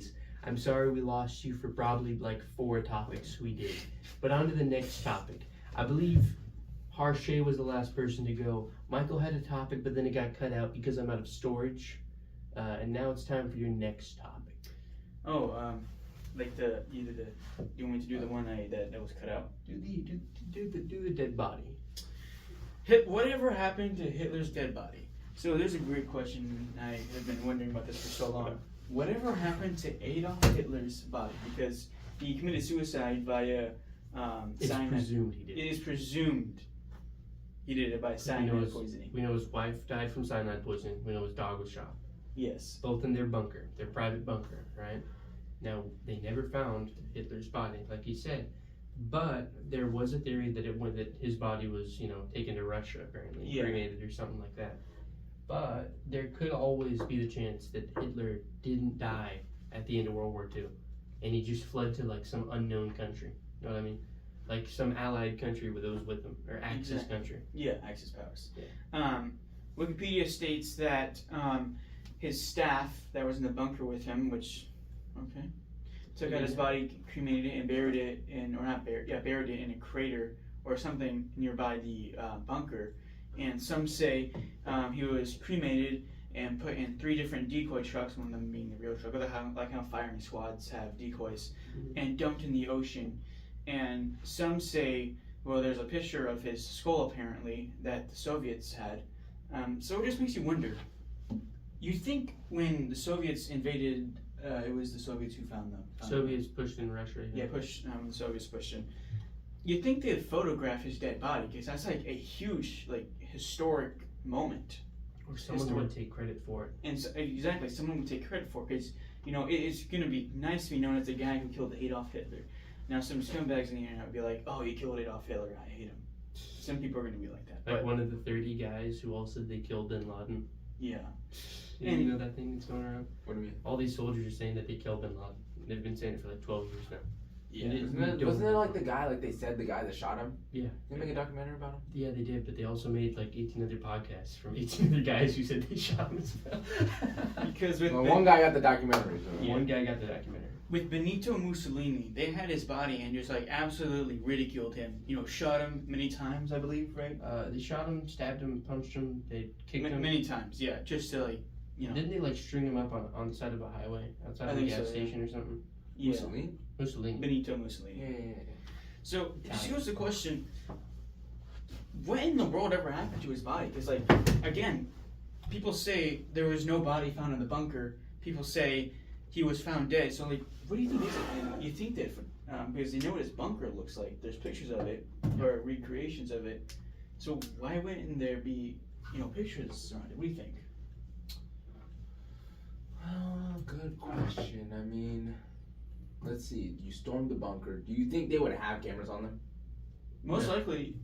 days. I'm sorry we lost you for probably like 4 topics we did. But on to the next topic. I believe Harshay was the last person to go. Michael had a topic, but then it got cut out because I'm out of storage. And now it's time for your next topic. Like do you want me to do the one that was cut out? Do the dead body. Whatever happened to Hitler's dead body? So there's a great question. I have been wondering about this for so long. Whatever happened to Adolf Hitler's body? Because he committed suicide via It's cyanide. presumed he did. It is presumed he did it by cyanide poisoning. We know his wife died from cyanide poisoning. We know his dog was shot. Yes. Both in their bunker, their private bunker, right? Now, they never found Hitler's body, like he said. But there was a theory that his body was, taken to Russia, apparently, cremated or something like that. But there could always be the chance that Hitler didn't die at the end of World War II, and he just fled to like some unknown country. You know what I mean? Like some allied country with those with him, or Axis country. Yeah, Axis powers. Yeah. Wikipedia states that his staff that was in the bunker with him, took out his body, cremated it, and buried it in a crater or something nearby the bunker. And some say he was cremated and put in 3 different decoy trucks, one of them being the real truck, like how firing squads have decoys, and dumped in the ocean. And some say, well, there's a picture of his skull apparently that the Soviets had. So it just makes you wonder. You think when the Soviets invaded, it was the Soviets who found them. Soviets pushed in Russia. Yeah, the Soviets pushed in. You'd think they'd photograph his dead body because that's like a huge, historic moment. Or someone would take credit for it. And exactly, someone would take credit for it because, it's going to be nice to be known as the guy who killed Adolf Hitler. Now, some scumbags in the internet would be like, oh, he killed Adolf Hitler, I hate him. Some people are going to be like that. Like one of the 30 guys who all said they killed Bin Laden. Yeah. And you know that thing that's going around? What do you mean? All these soldiers are saying that they killed Bin Laden. They've been saying it for like 12 years now. Yeah. Wasn't it like the guy, they said the guy that shot him? Yeah. Did they make a documentary about him? Yeah, they did, but they also made like 18 other podcasts from 18 other guys who said they shot him as well. Because one guy got the documentary. So. One guy got the documentary. With Benito Mussolini, they had his body and just absolutely ridiculed him. Shot him many times, I believe, right? They shot him, stabbed him, punched him, they kicked him. Many times, yeah, just to Didn't they string him up on the side of a highway outside of a gas station or something? Yeah. Mussolini. Benito Mussolini. Yeah. So this goes to the question: what in the world ever happened to his body? Because again, people say there was no body found in the bunker. People say he was found dead. So what do you think is it? You think that because you know what his bunker looks like. There's pictures of it or recreations of it. So why wouldn't there be pictures around it? What do you think? Oh, good question. I mean, let's see. You stormed the bunker. Do you think they would have cameras on them? Most likely,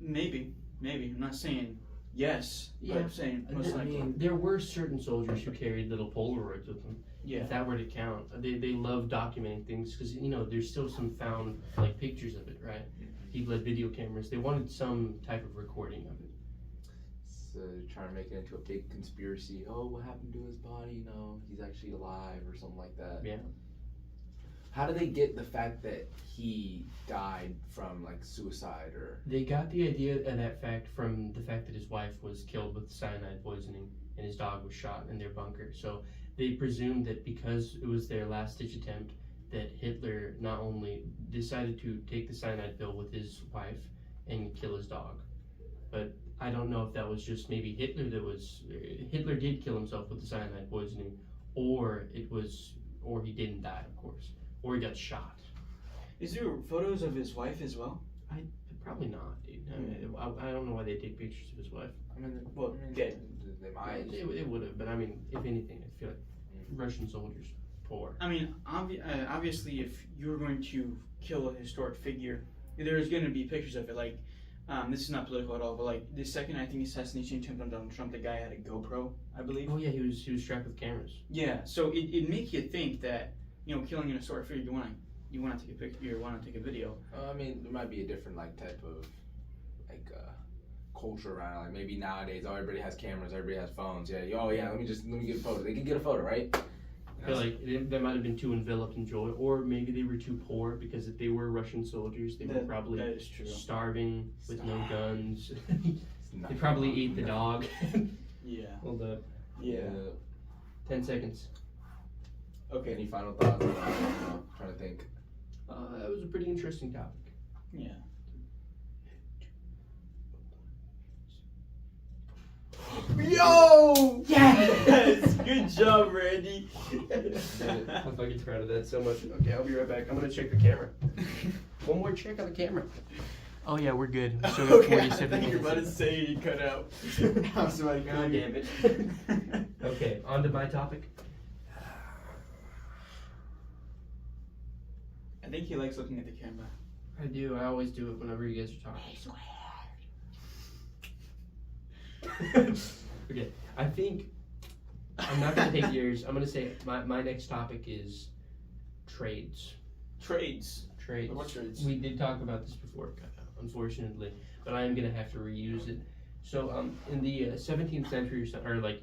maybe. I'm not saying yes, but I'm saying most likely. There were certain soldiers who carried little Polaroids with them. Yeah. If that were to count, they love documenting things because there's still some found pictures of it, right? People had video cameras. They wanted some type of recording of it. So trying to make it into a big conspiracy. Oh, what happened to his body? He's actually alive or something like that. Yeah. How do they get the fact that he died from suicide or? They got the idea of that fact from the fact that his wife was killed with cyanide poisoning and his dog was shot in their bunker. So they presumed that because it was their last-ditch attempt, that Hitler not only decided to take the cyanide pill with his wife and kill his dog, but I don't know if that was just maybe Hitler did kill himself with the cyanide poisoning, or he didn't die, of course, or he got shot. Is there photos of his wife as well? Probably not, dude. I don't know why they take pictures of his wife. Dead. They might. It would have, but if anything, I feel like Russian soldiers poor. Obviously, if you're going to kill a historic figure, there's going to be pictures of it. This is not political at all, but the second assassination attempt on Donald Trump, the guy had a GoPro, I believe. Oh yeah, he was strapped with cameras. Yeah, so it makes you think that killing an historic figure, you want to take a picture, you want to take a video. There might be a different type of culture around it. Maybe nowadays, everybody has cameras, everybody has phones. Yeah. Let me get a photo. They can get a photo, right? I feel like they might have been too enveloped in joy, or maybe they were too poor because if they were Russian soldiers, they were probably that is true. starving with no guns. Not They probably ate the dog. Yeah. Hold up. Yeah. 10 seconds. Okay. Any final thoughts? I'm trying to think. That was a pretty interesting topic. Yeah. Yo! Yes! Good job, Randy. I'm fucking proud of that so much. Okay, I'll be right back. I'm gonna check the camera. One more check on the camera. Oh yeah, we're good. So Okay, I 47 thought you were about to minutes. say you cut out. I was like, God damn it. Okay, on to my topic. I think he likes looking at the camera. I do. I always do it whenever you guys are talking. Okay, I think I'm not gonna take yours. I'm gonna say my next topic is trades. Trades. Trades. What trades? We did talk about this before, unfortunately, but I am gonna have to reuse it. So, in the 17th century, or like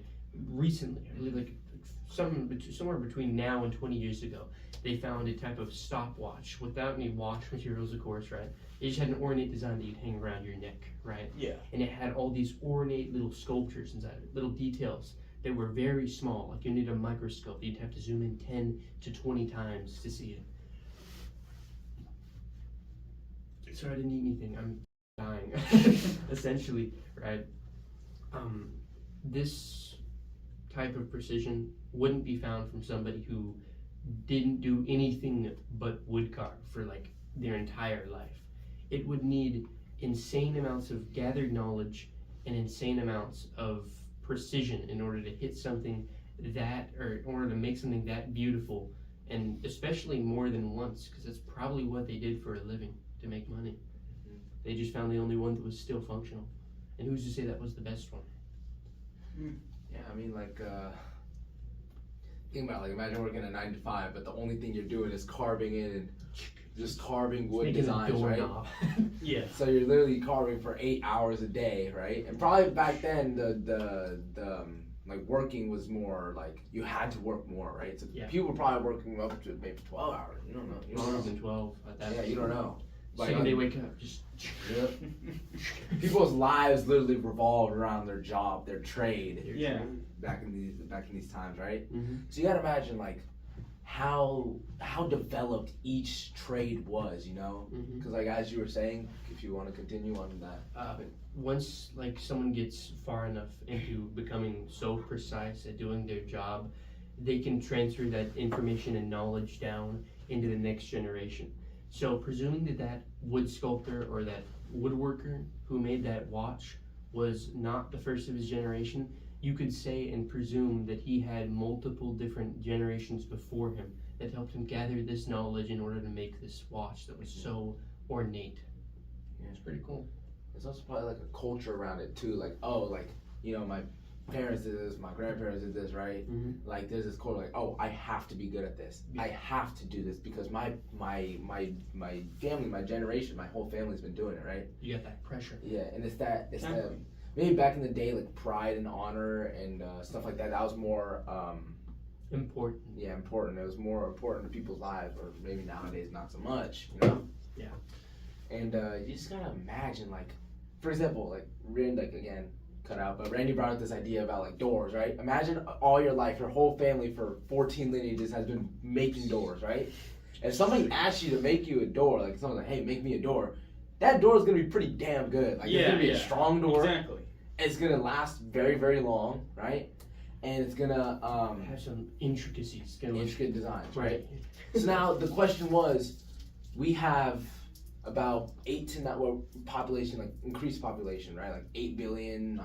recently, I believe like somewhere between now and 20 years ago, they found a type of stopwatch without any watch materials, of course, right? It just had an ornate design that you'd hang around your neck, right? Yeah. And it had all these ornate little sculptures inside of it, little details that were very small. Like you need a microscope. You'd have to zoom in 10 to 20 times to see it. So I didn't eat anything. I'm dying, essentially, right? This type of precision wouldn't be found from somebody who didn't do anything but wood carve for like their entire life. It would need insane amounts of gathered knowledge and insane amounts of precision in order to hit something that, or in order to make something that beautiful, and especially more than once, because that's probably what they did for a living to make money. They just found the only one that was still functional. And who's to say that was the best one? Yeah, I mean, like, think about it, like, imagine working a 9 to 5, but the only thing you're doing is carving in and just carving wood Making a designs, right? doorknob. Yeah. So you're literally carving for 8 hours a day, right? And probably back then, the like working was more like you had to work more, right? So Yeah. people were probably working up to maybe 12 hours. You don't know. You don't Longer know. than 12 at that Yeah, you don't know. Second they wake up, just Yep. People's lives literally revolved around their job, their trade. Yeah. Back in these times, right? Mm-hmm. So you gotta imagine like how developed each trade was, you know? Mm-hmm. Because like as you were saying, if you want to continue on that. Once like someone gets far enough into becoming so precise at doing their job, they can transfer that information and knowledge down into the next generation. So presuming that wood sculptor or that woodworker who made that watch was not the first of his generation, you could say and presume that he had multiple different generations before him that helped him gather this knowledge in order to make this watch that was so ornate. Yeah. It's pretty cool. There's also probably like a culture around it too, like, oh, like, you know, my parents did this, my grandparents did this, right? Mm-hmm. Like there's this culture like, oh, I have to be good at this. Yeah. I have to do this because my family, my generation, my whole family's been doing it, right? You got that pressure. Yeah, and it's that Exactly. maybe back in the day, like pride and honor and stuff like that. That was more Important. yeah, important. It was more important to people's lives, or maybe nowadays not so much, you know? Yeah. And you just gotta imagine, like, for example, like Randy, like again, cut out, but Randy brought up this idea about like doors, right? Imagine all your life, your whole family for 14 lineages has been making doors, right? If somebody asks you to make you a door, like someone's like, hey, make me a door, that door is gonna be pretty damn good. Like it's gonna be a strong door. Exactly. It's gonna last very, very long, right? And it's gonna Have some intricacies. It's gonna look intricate designs, right? right. So now the question was, we have about 8 to 9, well, population, like increased population, right? Like 8 billion,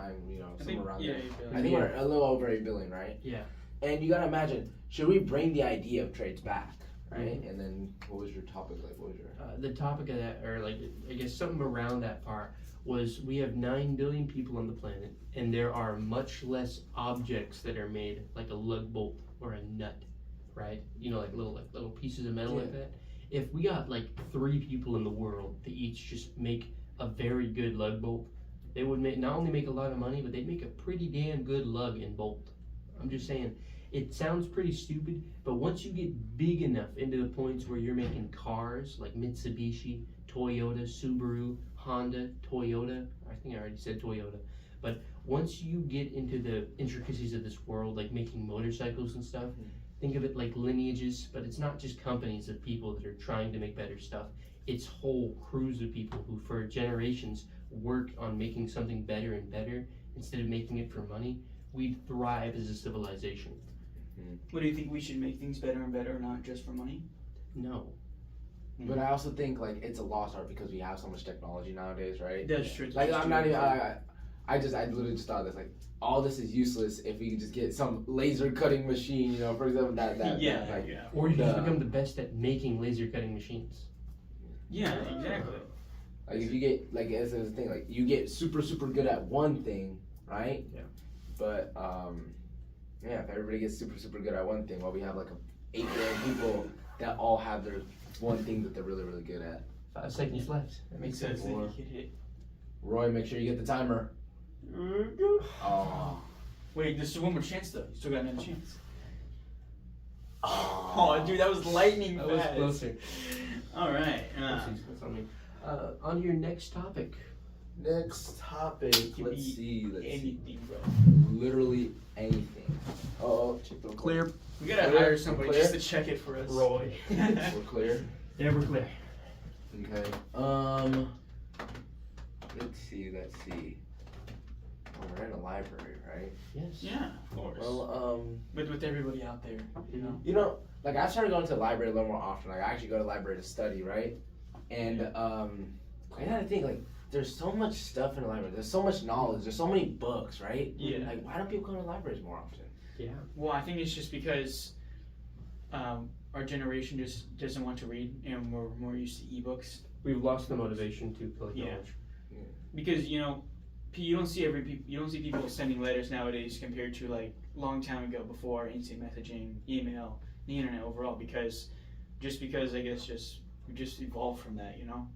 somewhere around there. 8 billion. I think we're a little over 8 billion, right? Yeah. And you gotta imagine, should we bring the idea of trades back, right? And then what was your topic? Like, what was your? The topic of that, or like, I guess something around that part, was we have 9 billion people on the planet, and there are much less objects that are made like a lug bolt or a nut, right? You know, like little pieces of metal like that. If we got like 3 people in the world that each just make a very good lug bolt, they would not only make a lot of money, but they'd make a pretty damn good lug and bolt. I'm just saying, It sounds pretty stupid, but once you get big enough into the points where you're making cars like Mitsubishi, Toyota, Subaru, Honda, Toyota, I think I already said Toyota, but once you get into the intricacies of this world, like making motorcycles and stuff, think of it like lineages, but it's not just companies of people that are trying to make better stuff. It's whole crews of people who for generations work on making something better and better instead of making it for money. We'd thrive as a civilization. What do you think, we should make things better and better, not just for money? No. But I also think like it's a lost art because we have so much technology nowadays, right? That's true. Like I'm not even. I literally just thought this like all this is useless if we could just get some laser cutting machine, you know, for example, that Or you just become the best at making laser cutting machines. Yeah, exactly. Like if you get like as a thing, like you get super good at one thing, right? Yeah. But yeah, if everybody gets super good at one thing, well, we have like 8 billion people that all have their one thing that they're really good at. 5 seconds left. That makes sense. Or- Hit it. Roy, make sure you get the timer. Oh. Wait, there's one more chance though. You still got another chance. Oh, Oh, dude, that was lightning That was fast. closer. All right. That's on me. On to your next topic. Next topic. Could Let's be see. Anything, bro. Literally anything. Oh, check the Clear. We gotta Clear? hire somebody Clear? just to check it for us. Roy. We're clear. Yeah, we're clear. Okay. Let's see. Oh, we're in a library, right? Yes. Yeah, of course. Well, with everybody out there, you know. you know, like I started going to the library a little more often. Like I actually go to the library to study, right? And I gotta think like there's so much stuff in the library. There's so much knowledge. There's so many books, right? Yeah. Like why don't people go to libraries more often? Yeah. Well, I think it's just because our generation just doesn't want to read, and we're more used to ebooks. We've lost the motivation to collect Yeah. knowledge. Because you don't see people sending letters nowadays compared to like long time ago before instant messaging, email, the internet overall. Because I guess we just evolved from that. You know,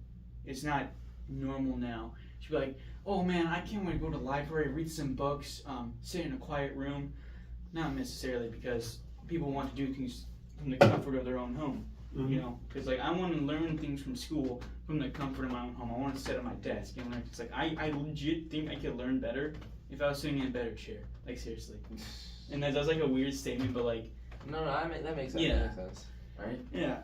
it's not normal now. You should be like, oh man, I can't wait to go to the library, read some books, sit in a quiet room. Not necessarily, because people want to do things from the comfort of their own home. Mm-hmm. You know, because like I want to learn things from school from the comfort of my own home. I want to sit at my desk. You know, it's like I legit think I could learn better if I was sitting in a better chair. Like seriously. And that's like a weird statement, but like No, that makes sense. Yeah. That makes sense, right? yeah,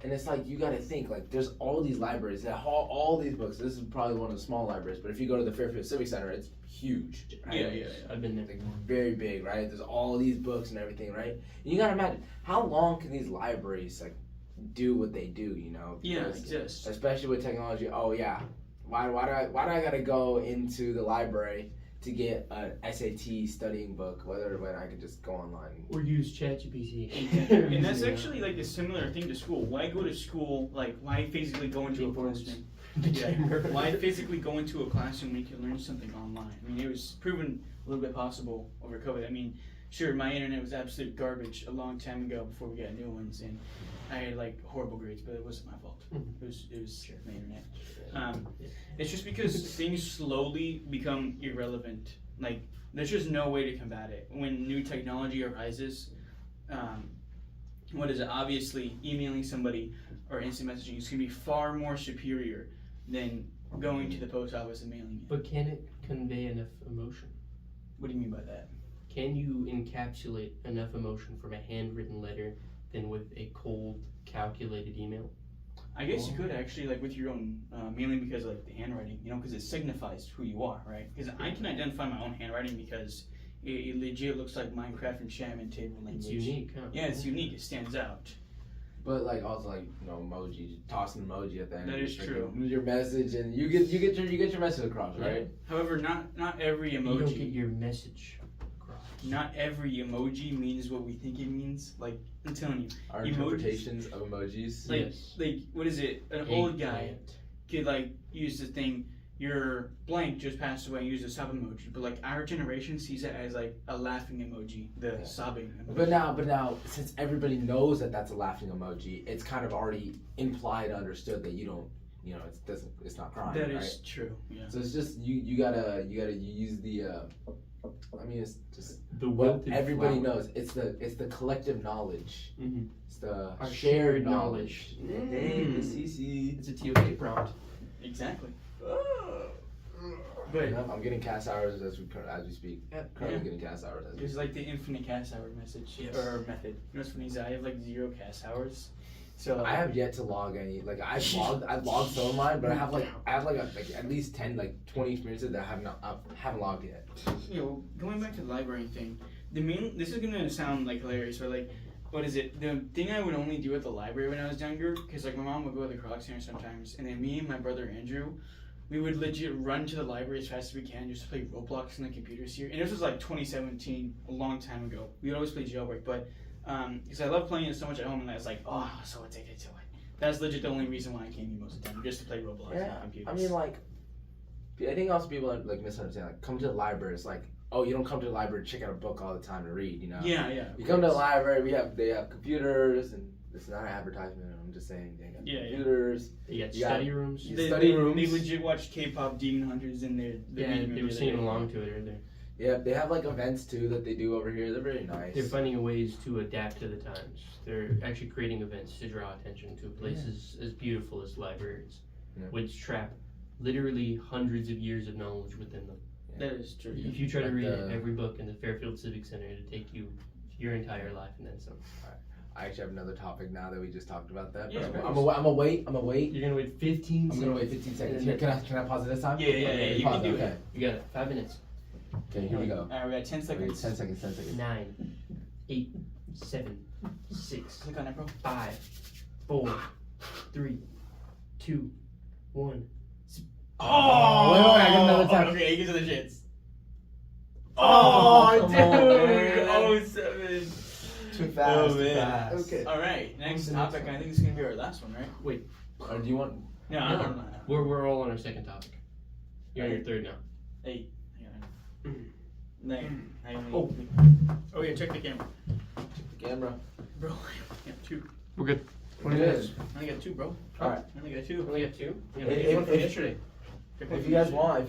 And it's like you got to think like there's all these libraries that haul all these books. This is probably one of the small libraries, but if you go to the Fairfield Civic Center, it's huge. Right? yeah. I've been there. Like very big, right? There's all these books and everything, right? And you got to imagine how long can these libraries like do what they do, you know? Yeah, Because exist. especially with technology. Oh yeah, why do I gotta go into the library to get an SAT studying book when I could just go online? Or use ChatGPT. And that's actually like a similar thing to school. Why go to school? Like why physically go into a classroom? Yeah. Why physically go into a classroom when you can learn something online? I mean, it was proven a little bit possible over COVID. I mean, sure, my internet was absolute garbage a long time ago before we got new ones, and I had like horrible grades, but it wasn't my fault. It was my internet. It's just because things slowly become irrelevant. Like there's just no way to combat it. When new technology arises, what is it? Obviously, emailing somebody or instant messaging is going to be far more superior than going to the post office and mailing it. But can it convey enough emotion? What do you mean by that? Can you encapsulate enough emotion from a handwritten letter than with a cold, calculated email? I guess you could actually, like with your own, mainly because of like the handwriting, you know, because it signifies who you are, right? Because I can identify my own handwriting because it legit looks like Minecraft and Shaman table language. It's unique, huh? Yeah, it's unique. It stands out. But like also like emoji, toss an emoji at the end. That is true. Your message and you get your message across, right? However, not every You don't get emoji. your message across. Not every emoji means what we think it means. Like I'm telling you, Our emojis. interpretations of emojis. Like Yes. like what is it? An old guy could like use the thing. Your blank just passed away and use a sob emoji, but like our generation sees it as like a laughing emoji, the sobbing emoji. But now, since everybody knows that that's a laughing emoji, it's kind of already implied, understood that you don't, it's not crying. That right? is true. Yeah. So it's just you gotta use the I mean, it's just The what wilted everybody flower. knows. It's the collective knowledge. Mhm. It's the Our shared shared knowledge. knowledge. Hey, the CC. It's a TOK prompt. Exactly. But I'm getting cast hours as we speak. Yeah. Currently getting cast hours as we It's speak. like the infinite cast hour message Yes. or method. You know what's funny is I have like 0 cast hours. So I have yet to log any. Like I logged some of mine, but I have like at least 10 20 experiences that I haven't logged yet. you know, going back to the library thing, this is gonna sound like hilarious, but like, what is it? The thing I would only do at the library when I was younger, because like my mom would go to the Croc Center sometimes, and then me and my brother Andrew, we would legit run to the library as fast as we can just to play Roblox in the computers here. And this was like 2017, a long time ago. We would always play Jailbreak, but because I love playing it so much at home, and I was like, oh, I'm so addicted to it. That's legit the only reason why I came here most of the time, just to play Roblox on the computers. I mean, like, I think also people like misunderstand. Like, come to the library. It's like, oh, you don't come to the library to check out a book all the time to read. You know. Yeah. You come to the library. They have computers, and it's not an advertisement. I'm just saying they got computers. They got You got- study rooms. you- They study rooms. They legit watched K-pop Demon Hunters in their Yeah, meeting they room were the singing other day. along to it earlier. Yeah, they have like events too that they do over here. They're very nice. They're finding ways to adapt to the times. They're actually creating events to draw attention to places as beautiful as libraries, which trap literally hundreds of years of knowledge within them. That is true. If you try to Like read the- every book in the Fairfield Civic Center, it'll take you your entire life and then some. I actually have another topic now that we just talked about that. Yeah, But of I'm gonna wait. You're gonna wait 15 I'm gonna wait 15 seconds. Here, can I pause it this time? Yeah, you Pause can do okay. it. You got it. 5 minutes. Okay, here we go. Alright, we got 10 Okay, seconds. 10 seconds. 10 seconds. 9, 8, 7, 6, Click on it, bro. 5, 4, 3, 2, 1. Oh, wait, I get another time. Okay, he gives it a chance. Oh, dude! come on, man. Oh, 7. Too fast. Oh, too man. fast. Okay. Alright, next What's the topic. next I think this is gonna be our last one, right? Or do you want? No, No. no. We're all on our second topic. You're on your third now. Hang on. Nine. Oh. Oh yeah, check the camera. The camera. Bro, I got 2. We're good. We're good. I only got 2, bro. Alright. I only got We 2. only got 2? Yeah, If- we got one from if- yesterday. If you guys want,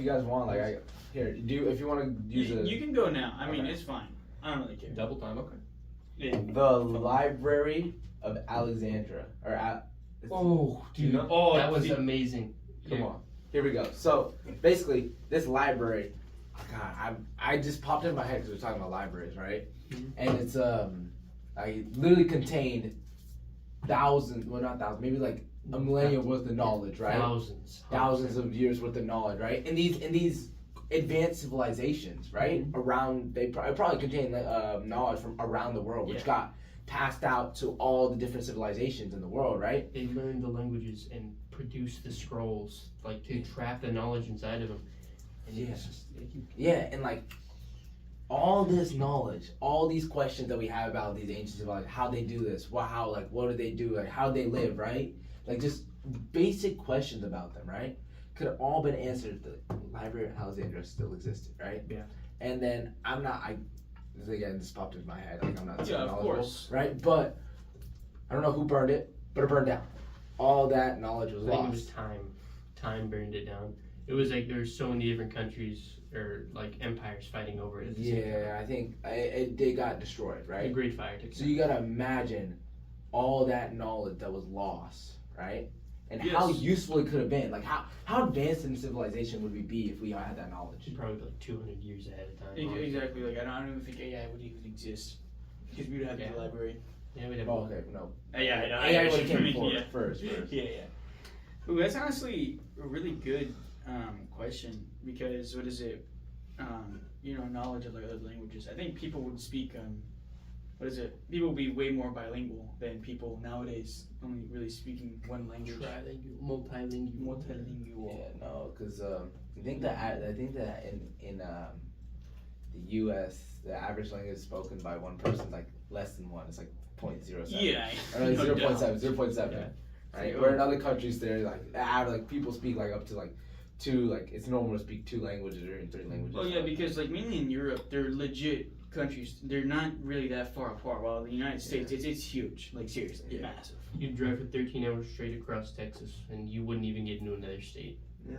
like, if you want to use You can go now. I mean, it's fine. I don't really care. Double time, okay. Yeah. the Library of Alexandria, Oh, dude. Oh, that was the- amazing. Come on. Here we go. So basically, this library, God, I just popped in my head because we're talking about libraries, right? Mhm. And it's I literally contained thousands, well not thousands, maybe like a millennium worth of knowledge, right? Thousands of years worth of knowledge, right? In these advanced civilizations, right? Around it probably contained knowledge from around the world, which Yeah. got passed out to all the different civilizations in the world, right? They learned the languages and produced the scrolls, like to trap the knowledge inside of them. And Yeah. it's just, Yeah, and like all this knowledge, all these questions that we have about these ancient civilizations, how they do this, what do they do, like how they live, right? Like just basic questions about them, right? Could have all been answered if the Library of Alexandria still existed, right? Yeah. And then this popped into my head, like I'm not so Yeah, of knowledgeable, course. right? But I don't know who burned it, but it burned down. All that knowledge was I think it was lost. time. Time burned it down. It was like there were so many different countries or like empires fighting over it at the same time. Yeah, I think they got destroyed, A right? great fire took So you gotta imagine all that knowledge that was lost, right? And how Yes. useful it could have been. Like how advanced in civilization would we be if we had that knowledge? probably like 200 years ahead of time. honestly. Exactly. Like I don't even think AI would even exist because we would have Yeah. the library. Yeah, we'd have Oh, okay, no. Yeah, I know. AI would have I came mean, forward yeah. first. Yeah. Ooh, that's honestly a really good question because what is it? Knowledge of like other languages. I think people would speak. People would be way more bilingual than people nowadays only really speaking one language. Trilingual, multilingual. Multilingual. Yeah, no, because I think that in the U.S. the average language spoken by one person is like less than one. It's like 0.07. Yeah. Or like no doubt. 0.7. Yeah. Right. Yeah. Where in other countries they're like people speak like up to like 2, like it's normal to speak 2 languages or 3 languages. Well, yeah, because like mainly in Europe, they're legit countries. They're not really that far apart. While the United States, it's huge. Like seriously, Yeah. massive. You'd drive for 13 hours straight across Texas, and you wouldn't even get into another state. Yeah.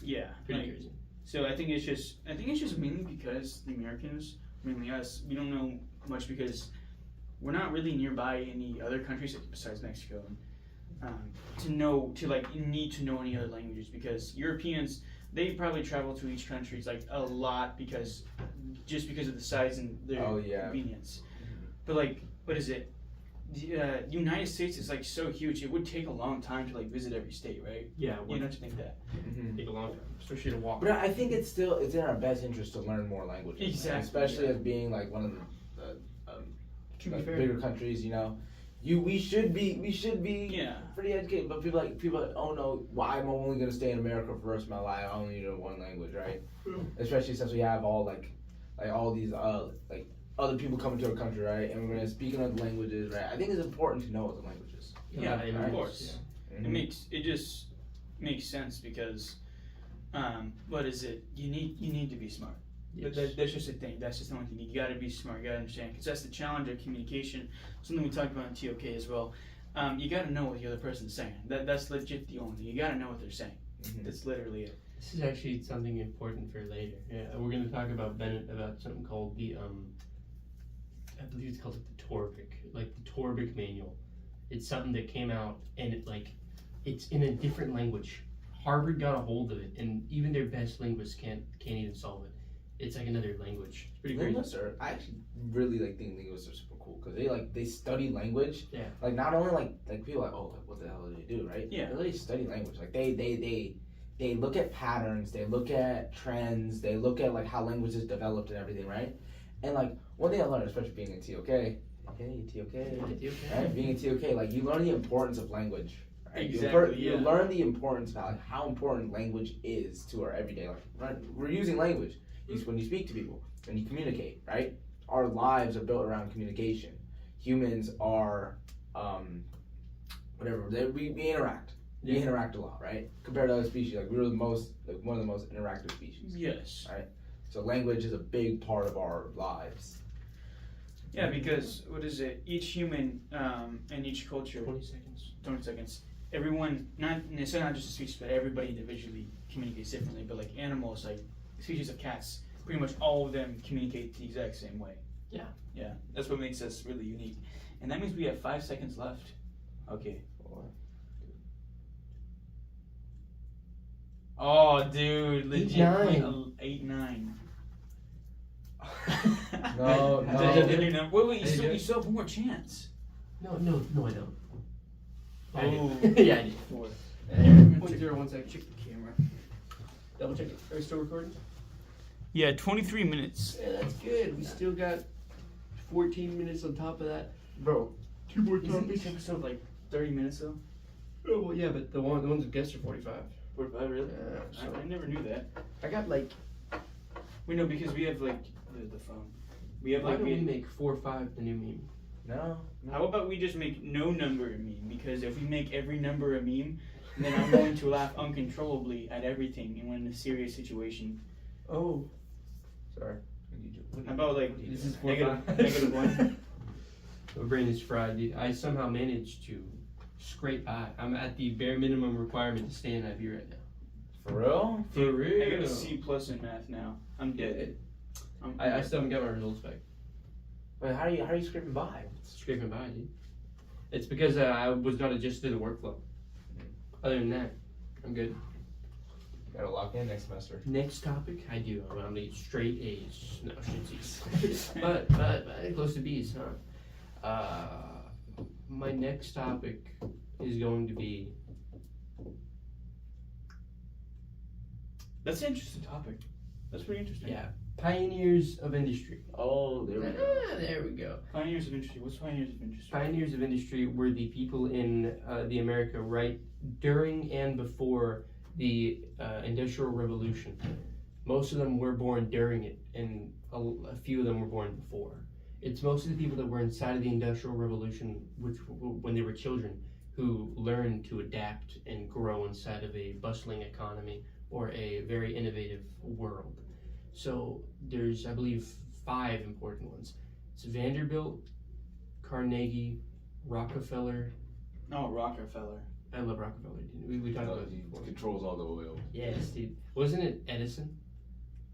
Yeah. Pretty like, crazy. So I think it's just mainly because the Americans, mainly us, we don't know much because we're not really nearby any other countries besides Mexico. You need to know any other languages because Europeans, they probably travel to each country like a lot because of the size and their convenience. But like, what is it? The United States is like so huge. It would take a long time to like visit every state, right? Yeah, You don't think that? take a long time, especially to walk. But I think it's in our best interest to learn more languages. Exactly. Especially as being like one of the bigger countries, you know. We should be pretty educated, but people like, oh no, why am I only gonna stay in America for the rest of my life? I only know one language, right? Especially since we have all like all these like other people coming to our country, right? And we're gonna speak in other languages, right? I think it's important to know other languages. Yeah, right? of course. Yeah. Mm-hmm. It just makes sense because, what is it? You need to be smart. Yes. That's just the thing. That's just the only thing. You got to be smart. You got to understand because that's the challenge of communication. Something we talked about in TOK as well. You got to know what the other person's saying. That's legit the only thing. You got to know what they're saying. Mm-hmm. That's literally it. This is actually something important for later. Yeah, we're going to talk about Bennett about something called the I believe it's called like the Torvik manual. It's something that came out and it's in a different language. Harvard got a hold of it, and even their best linguists can't even solve it. It's like another language. It's pretty crazy. I actually really think linguists are super cool because they study language. Yeah. Like not only like people are like, oh, like, what the hell do they do, right? Yeah. They really study language. Like they look at patterns, they look at trends, they look at like how language is developed and everything, right? And like one thing I learned, especially being in TOK, right? Being in TOK, like you learn the importance of language. Right? Exactly. You learn the importance about like, how important language is to our everyday life. Right? We're using language. When you speak to people, when you communicate, right? Our lives are built around communication. Humans are, we interact. We interact a lot, right? Compared to other species, like we're one of the most interactive species. Yes. Right? So language is a big part of our lives. Yeah, because what is it? Each human and each culture. 20 seconds. Everyone, not necessarily not just a species, but everybody individually communicates differently. But like animals, like species of cats, pretty much all of them communicate the exact same way. Yeah. Yeah, that's what makes us really unique. And that means we have 5 seconds left. Okay. Oh, dude, legit. 8-9. No. Wait, you still have one more chance. No, I don't. Oh. Yeah, I did. 4. 1 second. Check the camera. Double check it. Are we still recording? Yeah, 23 minutes. Yeah, that's good. We still got 14 minutes on top of that. Bro, 2 more Isn't each episode like 30 minutes though? Oh, well, yeah, but the ones with guests are 45. 45, really? Yeah, I never knew that. I got like... We know because we have like the phone. We have Why like don't we make 4 or 5 the new meme? No. How about we just make no number a meme? Because if we make every number a meme, then I'm going to laugh uncontrollably at everything and when in a serious situation. Oh. Sorry. How about like This is negative 1? My brain is fried, dude. I somehow managed to scrape by. I'm at the bare minimum requirement to stay in IB right now. For real? For real? I got a C+ in math now. I'm dead. I still haven't got my results back. Wait, how are you scraping by? Scraping by, dude. It's because I was not adjusted to the workflow. Other than that, I'm good. Gotta lock in next semester. Next topic, I do. I'm gonna get straight A's. No, shitsies. but close to B's, huh? My next topic is going to be. That's an interesting topic. That's pretty interesting. Yeah, pioneers of industry. Oh, there we go. There we go. Pioneers of industry. What's pioneers of industry? Pioneers of industry were the people in the America right during and before the Industrial Revolution. Most of them were born during it, and a few of them were born before. It's most of the people that were inside of the Industrial Revolution, which when they were children, who learned to adapt and grow inside of a bustling economy or a very innovative world. So there's, I believe, 5 important ones. It's Vanderbilt, Carnegie, Rockefeller. Oh, Rockefeller. I love Rockefeller, dude. We talked about it He before. controls all the oil. Yes, dude. Wasn't it Edison?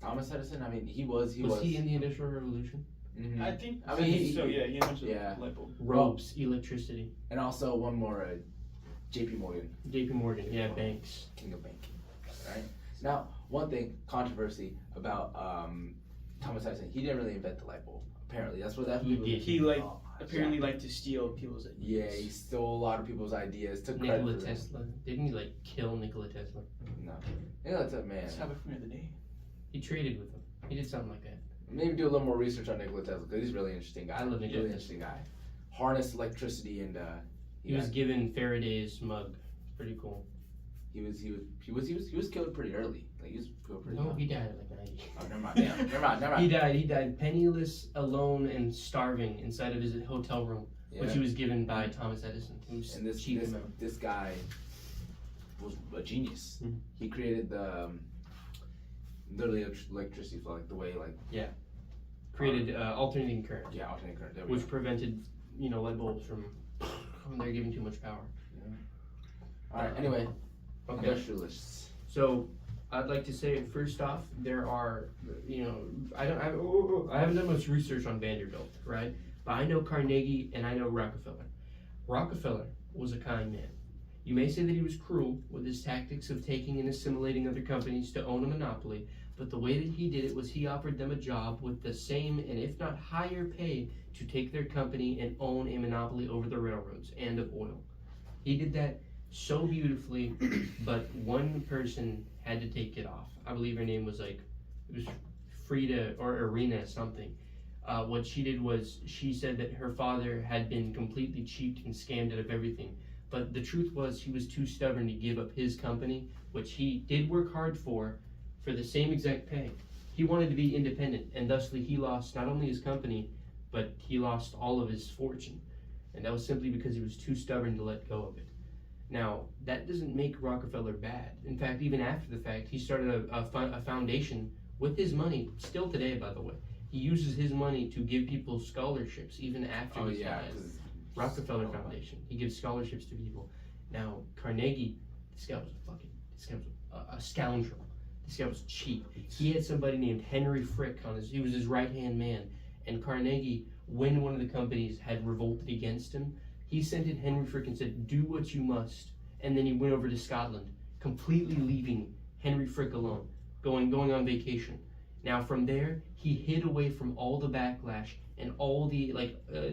Thomas Edison. I mean, he was. Was he in the Industrial Revolution? Mhm. I think. I mean, so. Yeah, he had a bunch of yeah. light bulb. Ropes, electricity. And also one more, J.P. Morgan, J.P. Morgan, yeah, banks. king of banking. Right. Now, one thing, controversy about Thomas Edison. He didn't really invent the light bulb. Apparently, that's what He did. He apparently liked to steal people's ideas. Yeah, he stole a lot of people's ideas. Took credit Nikola for them. Tesla. Didn't he like kill Nikola Tesla? No, yeah, that's a man. Let's have it from the other day. He traded with him. He did something like that. Maybe do a little more research on Nikola Tesla because he's a really interesting guy. I love Nikola Really Tesla. interesting guy. Harnessed electricity and He was given Faraday's mug. Pretty cool. he was killed pretty early. Like he was killed pretty No, young. he died at like 90. Oh, never mind. Damn. Never mind. He died penniless, alone, and starving inside of his hotel room, Yeah. which he was given by Thomas Edison. Who And cheated him out. this guy was a genius. Mhm. He created the literally electricity flow, like the way Created alternating current, alternating current. There we which go. prevented light bulbs from when they're giving too much power. All right. Anyway, Okay. industrialists. So I'd like to say first off, there are I haven't done much research on Vanderbilt, right? But I know Carnegie and I know Rockefeller. Rockefeller was a kind man. You may say that he was cruel with his tactics of taking and assimilating other companies to own a monopoly, but the way that he did it was he offered them a job with the same and if not higher pay to take their company and own a monopoly over the railroads and of oil. He did that so beautifully, but one person had to take it off. I believe her name was Frida or Irina something. What she did was she said that her father had been completely cheated and scammed out of everything. But the truth was he was too stubborn to give up his company, which he did work hard for the same exact pay. He wanted to be independent, and thusly he lost not only his company, but he lost all of his fortune. And that was simply because he was too stubborn to let go of it. Now, that doesn't make Rockefeller bad. In fact, even after the fact, he started a foundation with his money, still today, by the way. He uses his money to give people scholarships, even after he's died. Rockefeller Foundation. He gives scholarships to people. Now, Carnegie, this guy was a scoundrel. This guy was cheap. He had somebody named Henry Frick he was his right-hand man. And Carnegie, when one of the companies had revolted against him, he sent in Henry Frick and said, do what you must. And then he went over to Scotland, completely leaving Henry Frick alone, going on vacation. Now from there, he hid away from all the backlash and all the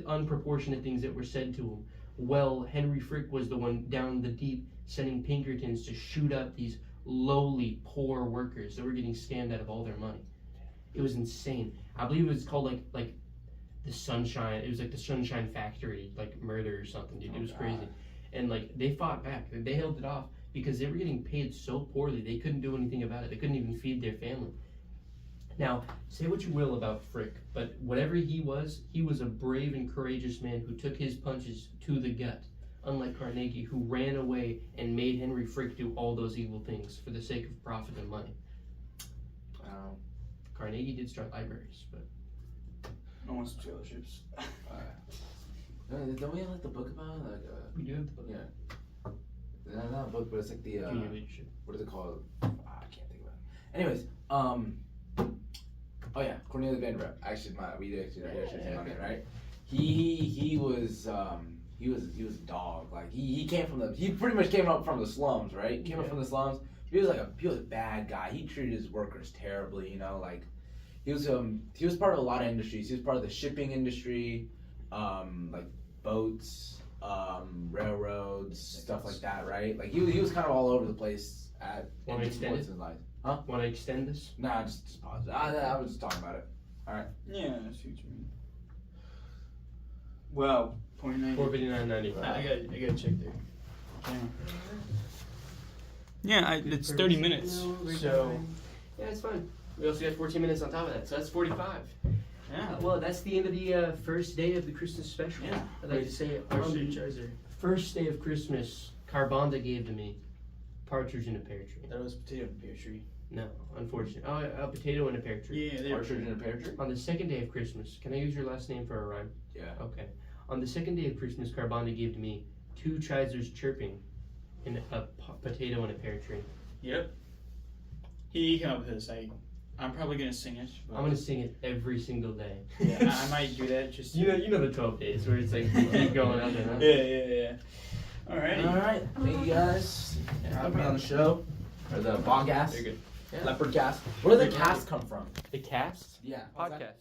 unproportionate things that were said to him. Well, Henry Frick was the one down the deep sending Pinkertons to shoot up these lowly, poor workers that were getting scammed out of all their money. It was insane. I believe it was called like the Sunshine. It was like the Sunshine Factory, like murder or something, dude. It was crazy. And they fought back. They held it off because they were getting paid so poorly they couldn't do anything about it. They couldn't even feed their family. Now, say what you will about Frick, but whatever he was a brave and courageous man who took his punches to the gut, unlike Carnegie, who ran away and made Henry Frick do all those evil things for the sake of profit and money. Carnegie did start libraries, but... No one's scholarships. Don't we have the book about it? We do have the book. Yeah. Not a book, but it's like the Junior leadership. what is it called? I can't think about it. Anyways, oh yeah, Cornelius Vanderbilt. We actually on it, right? He was a dog. Like he pretty much came up from the slums, right? Came up from the slums. He was a bad guy. He treated his workers terribly, he was part of a lot of industries. He was part of the shipping industry, like boats, railroads, stuff like that, right? Like he was kind of all over the place at Want to extend it? in life. Huh? Want to extend this? Nah, just pause it. I was just talking about it. Yeah, I see what you mean. Wow, 0.9. 459.95. I gotta check there. Yeah, it's 30 minutes. So yeah, it's fine. We also got 14 minutes on top of that, so that's 45. yeah. Well, that's the end of the first day of the Christmas special. Yeah. I'd like to say First on day the Chizer. first day of Christmas, Carbonda gave to me partridge in a pear tree. That was potato and pear tree. No, unfortunately. Oh, a potato in a pear tree. Yeah, they're Partridge in a pear tree? On the second day of Christmas, can I use your last name for a rhyme? Yeah. Okay. On the second day of Christmas, Carbonda gave to me 2 Chizers chirping in a potato in a pear tree. Yep. He came up with this. I I'm probably gonna sing it. I'm gonna sing it every single day. Yeah, I might do that. Just You know the 12 days where it's like you keep going up and up. Yeah. All right. All right. Thank you guys for having me on the show. Or the podcast. Very good. Yeah. Lepherdcast. Where did the Yeah. cast come from? The cast Yeah. podcast.